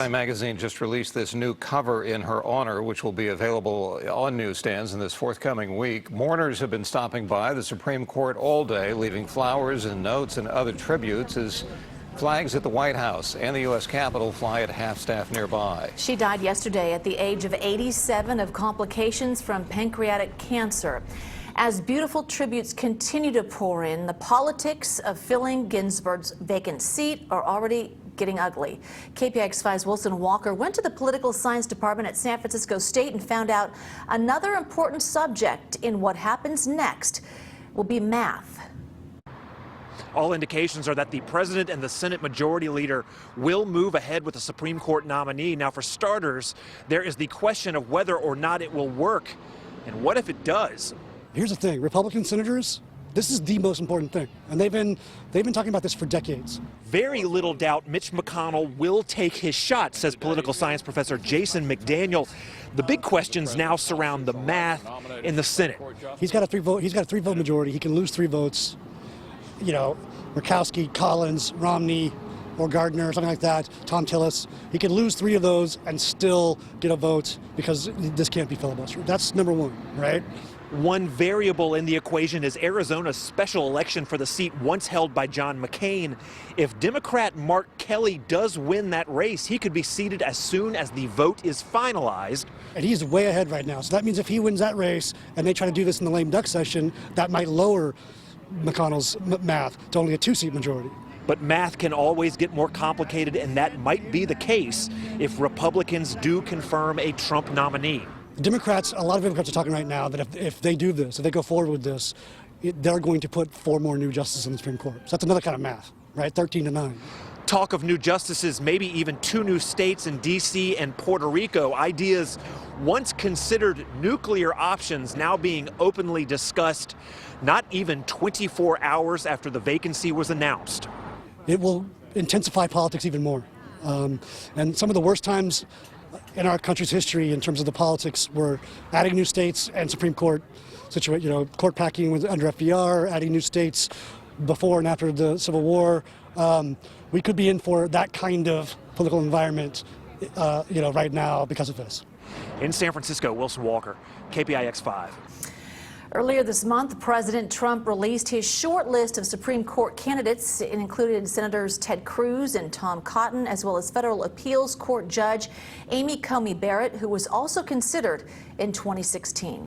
Time magazine just released this new cover in her honor, which will be available on newsstands in this forthcoming week. Mourners have been stopping by the Supreme Court all day, leaving flowers and notes and other tributes as flags at the White House and the U.S. Capitol fly at half-staff nearby. She died yesterday at the age of 87 of complications from pancreatic cancer. As beautiful tributes continue to pour in, the politics of filling Ginsburg's vacant seat are already getting ugly. KPIX5's Wilson Walker went to the political science department at San Francisco State and found out another important subject in what happens next will be math. All indications are that the president and the Senate Majority Leader will move ahead with the Supreme Court nominee. Now, for starters, there is the question of whether or not it will work. And what if it does? Here's the thing, Republican senators, this is the most important thing. And they've been talking about this for decades. Very little doubt Mitch McConnell will take his shot, says political science professor Jason McDaniel. The big questions now surround the math in the Senate. He's got a three-vote majority. He can lose 3 votes. You know, Murkowski, Collins, Romney, or Gardner, something like that, Tom Tillis. He could lose 3 of those and still get a vote because this can't be filibustered. That's number one, right? One variable in the equation is Arizona's special election for the seat once held by John McCain. If Democrat Mark Kelly does win that race, he could be seated as soon as the vote is finalized. And he's way ahead right now. So that means if he wins that race and they try to do this in the lame duck session, that might lower McConnell's math to only a 2-seat majority. But math can always get more complicated, and that might be the case if Republicans do confirm a Trump nominee. Democrats, a lot of Democrats are talking right now that if they do this, if they go forward with this, they're going to put 4 more new justices in the Supreme Court. So that's another kind of math, right? 13-9. Talk of new justices, maybe even 2 new states in D.C. and Puerto Rico. Ideas once considered nuclear options now being openly discussed, not even 24 hours after the vacancy was announced. It will intensify politics even more. And some of the worst times in our country's history in terms of the politics were adding new states and Supreme Court situation, court packing under FDR, adding new states before and after the Civil War. We could be in for that kind of political environment, right now because of this. In San Francisco, Wilson Walker, KPIX5. Earlier this month, President Trump released his short list of Supreme Court candidates. It included Senators Ted Cruz and Tom Cotton, as well as federal appeals court judge Amy Coney Barrett, who was also considered in 2016.